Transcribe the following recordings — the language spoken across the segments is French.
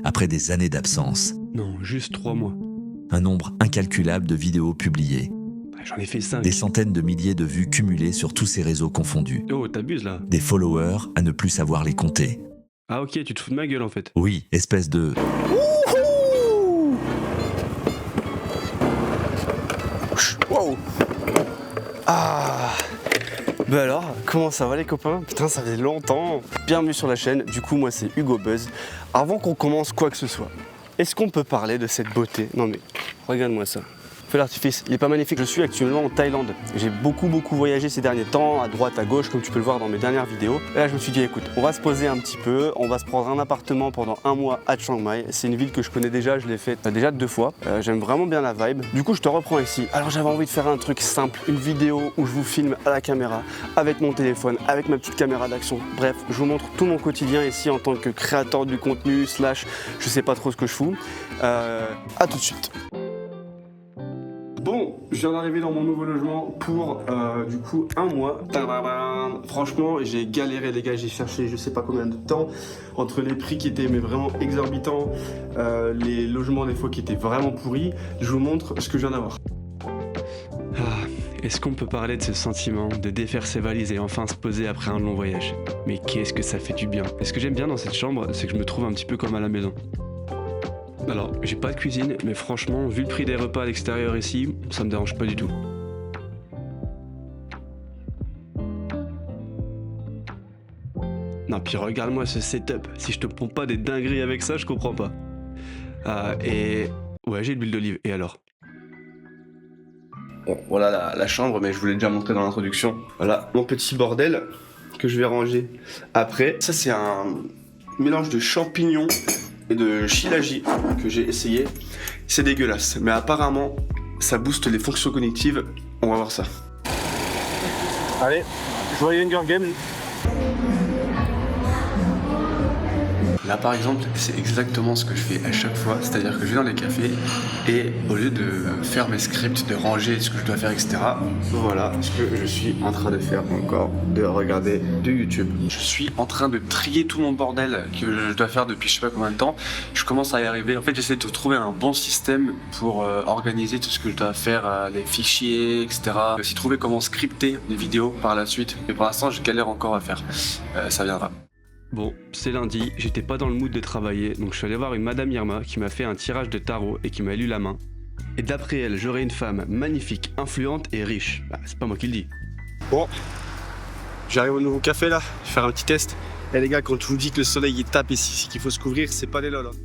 après des années d'absence. Non, juste 3 mois. Un nombre incalculable de vidéos publiées. J'en ai fait 5. Des centaines de milliers de vues cumulées sur tous ces réseaux confondus. Oh, t'abuses là. Des followers à ne plus savoir les compter. Ah ok, tu te fous de ma gueule en fait. Oui, espèce de... Wow. Ah. Bah alors, comment ça va les copains? Putain, ça fait longtemps. Bienvenue sur la chaîne, du coup moi c'est Hugo Buzz. Avant qu'on commence quoi que ce soit, est-ce qu'on peut parler de cette beauté? Non mais, regarde-moi ça. Feu d'artifice, il est pas magnifique. Je suis actuellement en Thaïlande. J'ai beaucoup voyagé ces derniers temps, à droite, à gauche, comme tu peux le voir dans mes dernières vidéos. Et là je me suis dit, écoute, on va se poser un petit peu, on va se prendre un appartement pendant un mois à Chiang Mai. C'est une ville que je connais déjà, je l'ai faite déjà 2 fois. J'aime vraiment bien la vibe. Du coup je te reprends ici. Alors j'avais envie de faire un truc simple, une vidéo où je vous filme à la caméra, avec mon téléphone, avec ma petite caméra d'action. Bref, je vous montre tout mon quotidien ici en tant que créateur du contenu, slash, je sais pas trop ce que je fous. À tout de suite. Bon, je viens d'arriver dans mon nouveau logement pour du coup un mois. Tadadam. Franchement, j'ai galéré les gars, j'ai cherché je sais pas combien de temps entre les prix qui étaient mais vraiment exorbitants, les logements des fois qui étaient vraiment pourris. Je vous montre ce que je viens d'avoir. Ah, est-ce qu'on peut parler de ce sentiment de défaire ses valises et enfin se poser après un long voyage? Mais qu'est-ce que ça fait du bien. Et ce que j'aime bien dans cette chambre, c'est que je me trouve un petit peu comme à la maison. Alors, j'ai pas de cuisine, mais franchement, vu le prix des repas à l'extérieur ici, ça me dérange pas du tout. Non, puis regarde-moi ce setup. Si je te pompe pas des dingueries avec ça, je comprends pas. Et... ouais, j'ai de l'huile d'olive. Et alors? Bon, voilà la chambre, mais je vous l'ai déjà montré dans l'introduction. Voilà mon petit bordel que je vais ranger après. Ça c'est un mélange de champignons et de shilajit que j'ai essayé. C'est dégueulasse, mais apparemment ça booste les fonctions cognitives. On va voir ça. Allez, joyeux Hunger Games. Là par exemple, c'est exactement ce que je fais à chaque fois, c'est-à-dire que je vais dans les cafés et au lieu de faire mes scripts, de ranger ce que je dois faire, etc., voilà ce que je suis en train de faire encore, de regarder du YouTube. Je suis en train de trier tout mon bordel que je dois faire depuis je sais pas combien de temps. Je commence à y arriver. En fait, j'essaie de trouver un bon système pour organiser tout ce que je dois faire, les fichiers, etc. Aussi trouver comment scripter des vidéos par la suite. Mais pour l'instant, je galère encore à faire. Ça viendra. Bon, c'est lundi, j'étais pas dans le mood de travailler, donc je suis allé voir une Madame Irma qui m'a fait un tirage de tarot et qui m'a lu la main. Et d'après elle, j'aurais une femme magnifique, influente et riche. Bah, c'est pas moi qui le dis. Bon, j'arrive au nouveau café là, je vais faire un petit test. Et les gars, quand je vous dis que le soleil il tape ici, qu'il faut se couvrir, c'est pas des lol. Hein.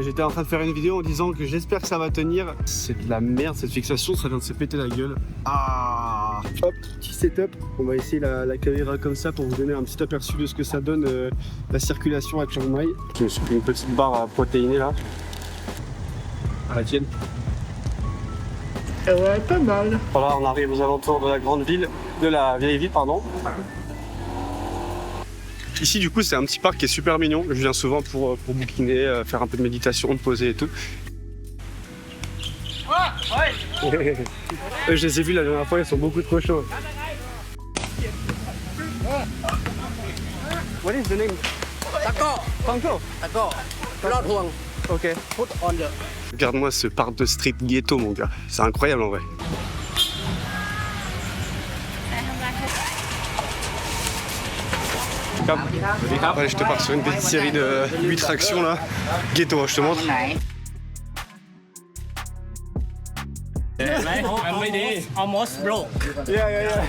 J'étais en train de faire une vidéo en disant que j'espère que ça va tenir. C'est de la merde cette fixation, ça vient de se péter la gueule. Ah. Hop, petit setup. On va essayer la caméra comme ça pour vous donner un petit aperçu de ce que ça donne la circulation à Chiang Mai. Je me suis pris une petite barre à protéiner là. À la tienne. Ouais, pas mal. Voilà, on arrive aux alentours de la grande ville, de la vieille ville, pardon. Ici du coup c'est un petit parc qui est super mignon, je viens souvent pour bouquiner, faire un peu de méditation, me poser et tout. Je les ai vus la dernière fois, ils sont beaucoup trop chauds. What is the name? Tako. Tanko. Tako. Lot Huang. Ok. Put on the. Regarde-moi ce parc de street ghetto mon gars, c'est incroyable en vrai. Allez, je te pars sur une petite série de 8 tractions là. Ghetto, je te montre. Almost broke. Yeah.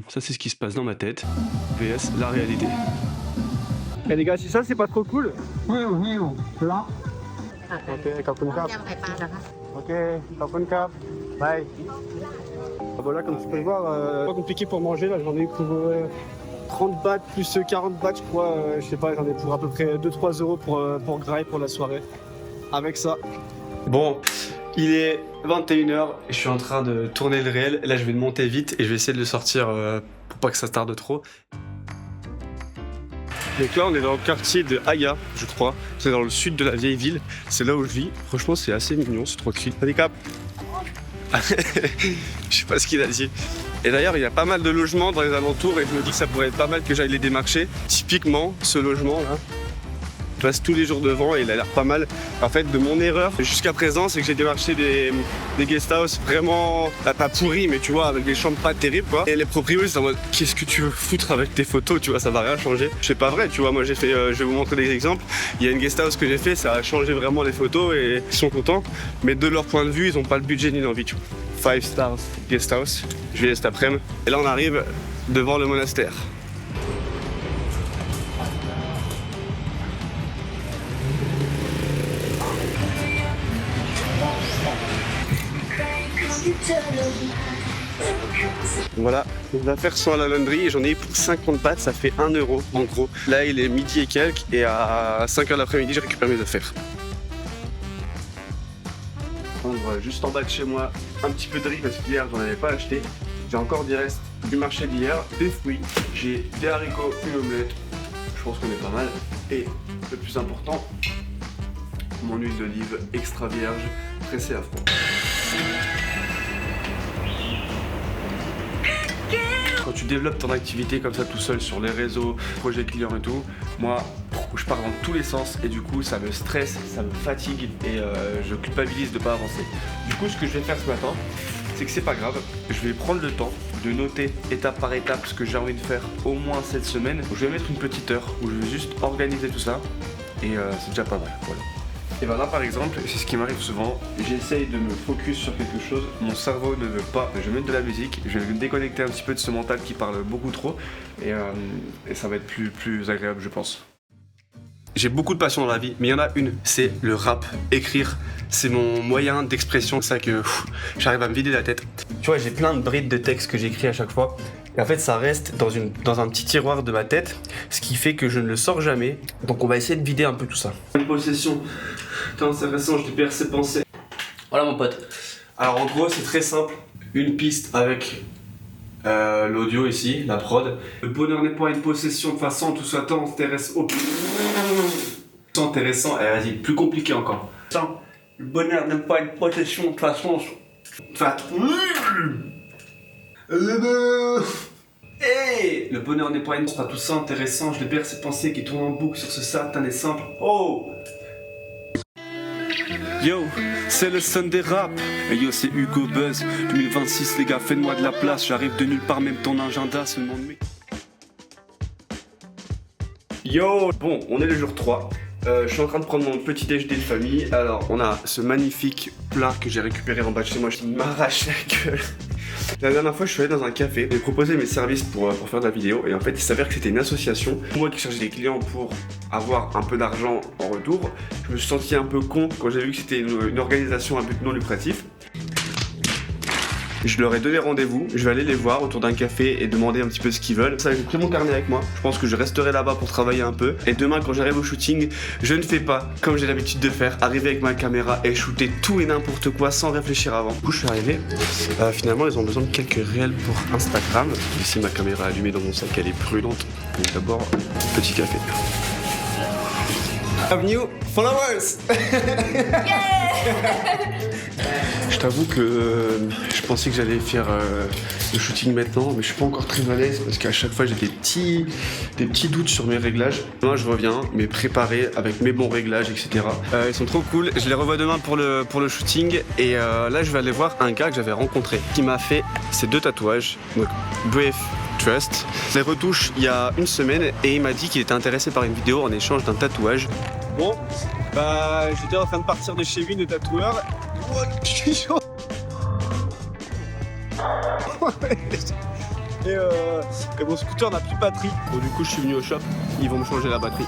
Ça c'est ce qui se passe dans ma tête. VS, la réalité. Et les gars, si ça c'est pas trop cool. Oui, là. Ok, kapun kap. ยำไข่ปลาเหรอคะ Ok, kapun kap. Bye. Voilà, comme tu peux le voir, pas compliqué pour manger. Là, j'en ai pour 30 bahts plus 40 bahts, je crois. Je sais pas, j'en ai pour à peu près 2-3 euros pour graille pour la soirée. Avec ça. Bon, Il est 21h et je suis en train de tourner le réel. Là, je vais le monter vite et je vais essayer de le sortir pour pas que ça tarde trop. Donc là, on est dans le quartier de Aya, je crois. C'est dans le sud de la vieille ville. C'est là où je vis. Franchement, c'est assez mignon, c'est tranquille. Allez, cap. Je sais pas ce qu'il a dit. Et d'ailleurs, il y a pas mal de logements dans les alentours et je me dis que ça pourrait être pas mal que j'aille les démarcher. Typiquement, ce logement-là, je passe tous les jours devant et il a l'air pas mal. En fait, de mon erreur jusqu'à présent, c'est que j'ai démarché des guest house vraiment pas pourris, mais tu vois, avec des chambres pas terribles, quoi. Et les propriétaires, c'est en mode, qu'est-ce que tu veux foutre avec tes photos, tu vois, ça va rien changer. C'est pas vrai, tu vois, moi j'ai fait, je vais vous montrer des exemples. Il y a une guest house que j'ai fait, ça a changé vraiment les photos et ils sont contents. Mais de leur point de vue, ils ont pas le budget ni l'envie, tu vois. 5 stars guest house, je vais aller cet après-midi. Et là, on arrive devant le monastère. Voilà, les affaires sont à la launderie et j'en ai eu pour 50 bahts, ça fait 1 euro en gros. Là il est midi et quelques et à 5h de l'après-midi je récupère mes affaires. Voilà, juste en bas de chez moi, un petit peu de riz parce qu'hier j'en avais pas acheté. J'ai encore des restes du marché d'hier, des fruits, j'ai des haricots, une omelette, je pense qu'on est pas mal. Et le plus important, mon huile d'olive extra vierge, pressée à froid. Quand tu développes ton activité comme ça tout seul sur les réseaux, projets clients et tout, moi je pars dans tous les sens et du coup ça me stresse, ça me fatigue et je culpabilise de pas avancer. Du coup ce que je vais faire ce matin, c'est que c'est pas grave, je vais prendre le temps de noter étape par étape ce que j'ai envie de faire au moins cette semaine. Je vais mettre une petite heure où je vais juste organiser tout ça et c'est déjà pas mal, voilà. Et ben là par exemple, c'est ce qui m'arrive souvent, j'essaye de me focus sur quelque chose, mon cerveau ne veut pas, je vais mettre de la musique, je vais me déconnecter un petit peu de ce mental qui parle beaucoup trop et ça va être plus agréable je pense. J'ai beaucoup de passion dans la vie, mais il y en a une, c'est le rap, écrire, c'est mon moyen d'expression, c'est ça que j'arrive à me vider la tête. Tu vois, j'ai plein de brides de textes que j'écris à chaque fois, et en fait ça reste dans un petit tiroir de ma tête, ce qui fait que je ne le sors jamais, donc on va essayer de vider un peu tout ça. Une possession, putain c'est récent, je libère ses pensées. Voilà mon pote. Alors en gros c'est très simple, une piste avec l'audio ici, la prod. Le bonheur n'est pas une possession, de toute façon tout ça t'intéresse au... intéressant, et vas-y, plus compliqué encore. Attends, le bonheur n'est pas une possession, de toute façon... Hey, le bonheur n'est pas une... pas tout ça intéressant, je libère ses pensées qui tournent en boucle sur ce satané simple. Oh! Yo, c'est le Sunday Rap. Et yo, c'est Hugo Buzz. 2026, les gars, faites-moi de la place. J'arrive de nulle part, même ton agenda se m'ennuie. Yo, bon, on est le jour 3. Je suis en train de prendre mon petit déjeuner de famille. Alors, on a ce magnifique plat que j'ai récupéré en bas de chez moi. Je m'arrache la gueule. La dernière fois, je suis allé dans un café, j'ai proposé mes services pour faire de la vidéo et en fait, il s'avère que c'était une association. Moi qui cherchais des clients pour avoir un peu d'argent en retour, je me suis senti un peu con quand j'ai vu que c'était une organisation à but non lucratif. Je leur ai donné rendez-vous, je vais aller les voir autour d'un café et demander un petit peu ce qu'ils veulent. Ça, j'ai pris mon carnet avec moi, je pense que je resterai là-bas pour travailler un peu. Et demain, quand j'arrive au shooting, je ne fais pas comme j'ai l'habitude de faire, arriver avec ma caméra et shooter tout et n'importe quoi sans réfléchir avant. Du coup, je suis arrivé. Finalement, ils ont besoin de quelques réels pour Instagram. Ici, ma caméra allumée dans mon sac, elle est brûlante. Donc d'abord, petit café. Bienvenue, followers. Je t'avoue que je pensais que j'allais faire le shooting maintenant, mais je suis pas encore très à l'aise parce qu'à chaque fois j'ai des petits doutes sur mes réglages. Moi je reviens, mais préparé avec mes bons réglages, etc. Ils sont trop cool. Je les revois demain pour le shooting et là je vais aller voir un gars que j'avais rencontré qui m'a fait ces 2 tatouages. Donc Brave Trust. Je les retouche il y a une semaine et il m'a dit qu'il était intéressé par une vidéo en échange d'un tatouage. Bon, bah j'étais en train de partir de chez lui, le tatoueur. Oh, je suis chaud. Et mon scooter n'a plus de batterie. Bon, du coup, je suis venu au shop. Ils vont me changer la batterie.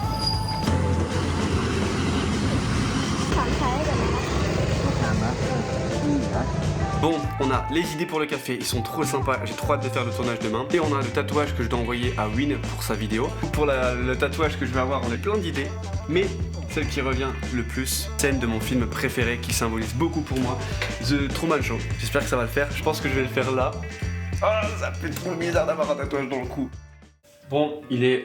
Bon, on a les idées pour le café, ils sont trop sympas, j'ai trop hâte de faire le tournage demain. Et on a le tatouage que je dois envoyer à Win pour sa vidéo. Pour le tatouage que je vais avoir, on a plein d'idées, mais celle qui revient le plus, scène de mon film préféré qui symbolise beaucoup pour moi, The Truman Show. J'espère que ça va le faire, je pense que je vais le faire là. Oh, ça fait trop bizarre d'avoir un tatouage dans le cou. Bon, il est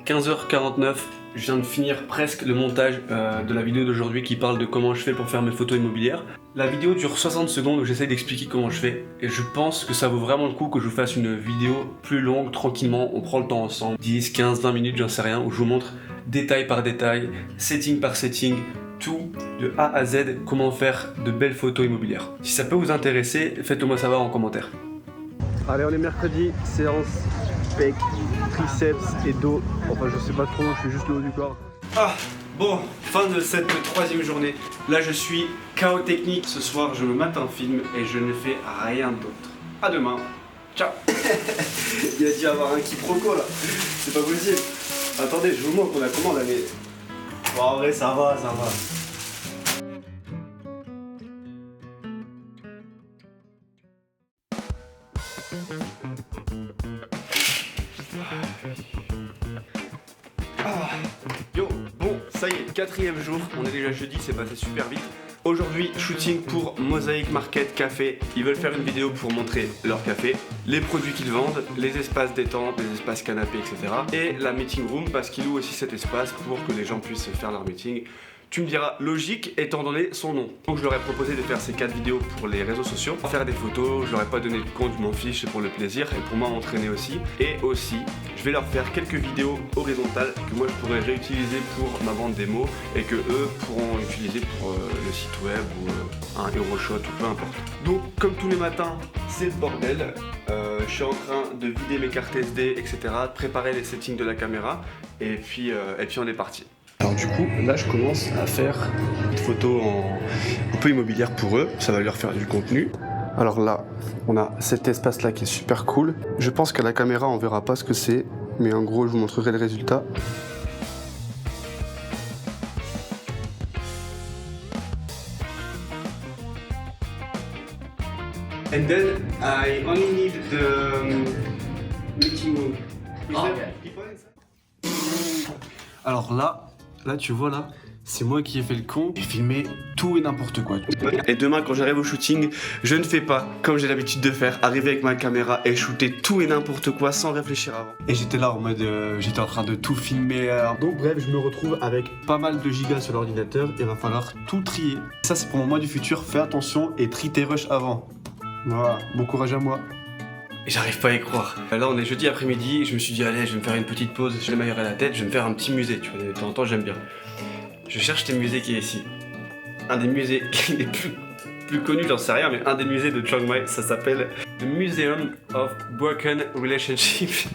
15h49. Je viens de finir presque le montage de la vidéo d'aujourd'hui qui parle de comment je fais pour faire mes photos immobilières. La vidéo dure 60 secondes où j'essaie d'expliquer comment je fais et je pense que ça vaut vraiment le coup que je vous fasse une vidéo plus longue, tranquillement, on prend le temps ensemble, 10, 15, 20 minutes, j'en sais rien, où je vous montre détail par détail, setting par setting, tout de A à Z, comment faire de belles photos immobilières. Si ça peut vous intéresser, faites-le moi savoir en commentaire. Allez, on est mercredi, séance pec, triceps et dos. Enfin, je sais pas trop, je fais juste le haut du corps. Ah, bon, fin de cette troisième journée. Là, je suis KO technique. Ce soir, je me mate un film et je ne fais rien d'autre. À demain. Ciao. Il y a dû y avoir un quiproquo là. C'est pas possible. Attendez, je vous montre, on a comment là, mais... Bon, en vrai, ça va, ça va. Yo, bon, ça y est, quatrième jour, on est déjà jeudi, c'est passé super vite. Aujourd'hui, shooting pour Mosaic Market Café. Ils veulent faire une vidéo pour montrer leur café, les produits qu'ils vendent, les espaces détente, les espaces canapés, etc. Et la meeting room parce qu'ils louent aussi cet espace pour que les gens puissent faire leur meeting. Tu me diras logique étant donné son nom. Donc je leur ai proposé de faire ces 4 vidéos pour les réseaux sociaux, faire des photos, je leur ai pas donné de compte, je m'en fiche, c'est pour le plaisir et pour moi m'entraîner aussi. Et aussi, je vais leur faire quelques vidéos horizontales que moi je pourrais réutiliser pour ma vente démo et que eux pourront utiliser pour le site web ou un HeroShot ou peu importe. Donc comme tous les matins, c'est le bordel. Je suis en train de vider mes cartes SD, etc., de préparer les settings de la caméra et puis on est parti. Alors du coup, là je commence à faire une photo un peu immobilière pour eux, ça va leur faire du contenu. Alors là, on a cet espace là qui est super cool. Je pense qu'à la caméra on verra pas ce que c'est, mais en gros je vous montrerai le résultat. And then I only need the meeting room. Alors là tu vois là, c'est moi qui ai fait le con, j'ai filmé tout et n'importe quoi. Et demain quand j'arrive au shooting, je ne fais pas comme j'ai l'habitude de faire, arriver avec ma caméra et shooter tout et n'importe quoi sans réfléchir avant. Et j'étais là en mode, j'étais en train de tout filmer. Donc bref, je me retrouve avec pas mal de gigas sur l'ordinateur et il va falloir tout trier. Ça c'est pour mon moi du futur, fais attention et trie tes rushs avant. Voilà, bon courage à moi. J'arrive pas à y croire. Là on est jeudi après-midi, je me suis dit allez je vais me faire une petite pause, je vais m'aérer la tête, je vais me faire un petit musée, tu vois, de temps en temps j'aime bien. Je cherche tes musées qui est ici. Un des musées les plus connus, j'en sais rien, mais un des musées de Chiang Mai, ça s'appelle The Museum of Broken Relationships.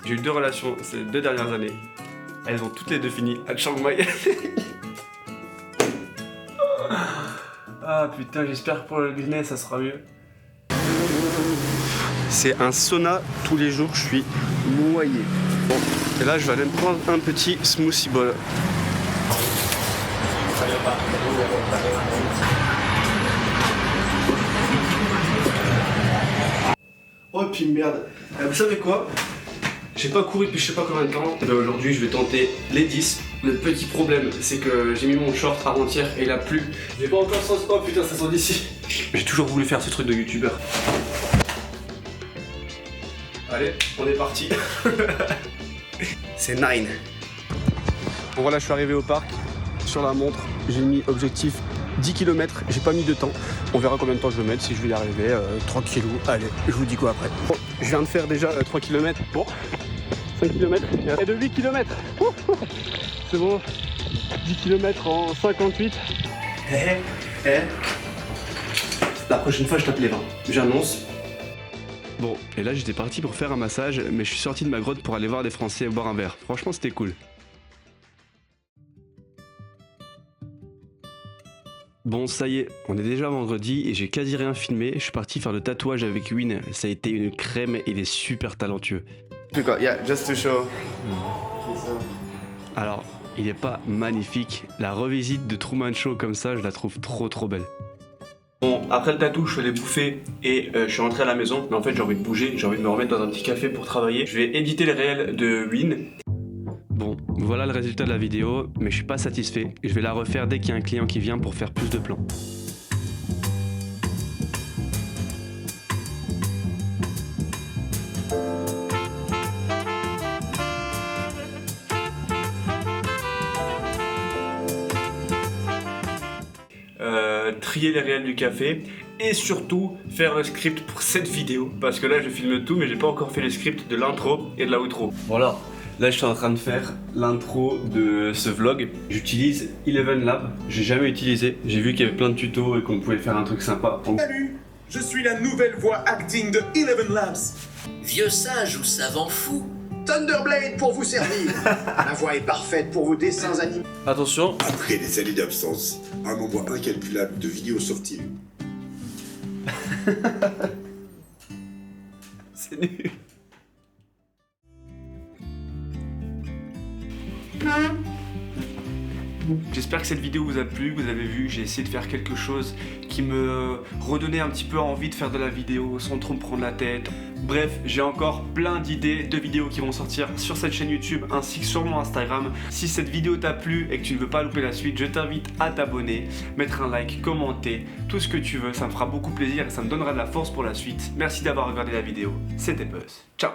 J'ai eu 2 relations ces 2 dernières années. Elles ont toutes les 2 fini à Chiang Mai. Ah putain, j'espère que pour le business ça sera mieux. C'est un sauna, tous les jours je suis noyé. Bon, et là je vais aller me prendre un petit smoothie bowl. Oh puis merde, vous savez quoi? J'ai pas couru depuis je sais pas combien de temps. Aujourd'hui je vais tenter les 10. Le petit problème c'est que j'ai mis mon short avant-hier et il a plu. J'ai pas encore sens. Oh putain ça sent d'ici. J'ai toujours voulu faire ce truc de youtubeur. Allez, on est parti. C'est 9. Bon voilà, je suis arrivé au parc. Sur la montre, j'ai mis objectif 10 km. J'ai pas mis de temps. On verra combien de temps je vais mettre, si je vais y arriver. 3 kg. Allez, je vous dis quoi après. Bon, je viens de faire déjà 3 km. Bon, 5 km. Et de 8 km. C'est bon. 10 km en 58. La prochaine fois, je tape les 20. J'annonce. Bon, et là j'étais parti pour faire un massage, mais je suis sorti de ma grotte pour aller voir des Français boire un verre. Franchement c'était cool. Bon ça y est, on est déjà vendredi et j'ai quasi rien filmé. Je suis parti faire le tatouage avec Win. Ça a été une crème et il est super talentueux. Yeah, just to show. Alors, il est pas magnifique. La revisite de Truman Show comme ça, je la trouve trop belle. Bon, après le tatou, je suis allé bouffer et je suis rentré à la maison. Mais en fait, j'ai envie de bouger, j'ai envie de me remettre dans un petit café pour travailler. Je vais éditer les réels de Win. Bon, voilà le résultat de la vidéo, mais je suis pas satisfait. Je vais la refaire dès qu'il y a un client qui vient pour faire plus de plans. Trier les réels du café et surtout faire le script pour cette vidéo parce que là je filme tout mais j'ai pas encore fait le script de l'intro et de la outro. Voilà, là je suis en train de faire l'intro de ce vlog. J'utilise Eleven Lab, j'ai jamais utilisé, j'ai vu qu'il y avait plein de tutos et qu'on pouvait faire un truc sympa. Salut, je suis la nouvelle voix acting de Eleven Labs. Vieux sage ou savant fou? Thunderblade pour vous servir. La voix est parfaite pour vos dessins animés. Attention. Après des années d'absence, un nombre incalculable de vidéos sorties. C'est nul. J'espère que cette vidéo vous a plu, vous avez vu, j'ai essayé de faire quelque chose qui me redonnait un petit peu envie de faire de la vidéo sans trop me prendre la tête. Bref, j'ai encore plein d'idées de vidéos qui vont sortir sur cette chaîne YouTube ainsi que sur mon Instagram. Si cette vidéo t'a plu et que tu ne veux pas louper la suite, je t'invite à t'abonner, mettre un like, commenter, tout ce que tu veux, ça me fera beaucoup plaisir et ça me donnera de la force pour la suite. Merci d'avoir regardé la vidéo, c'était Buzz, ciao.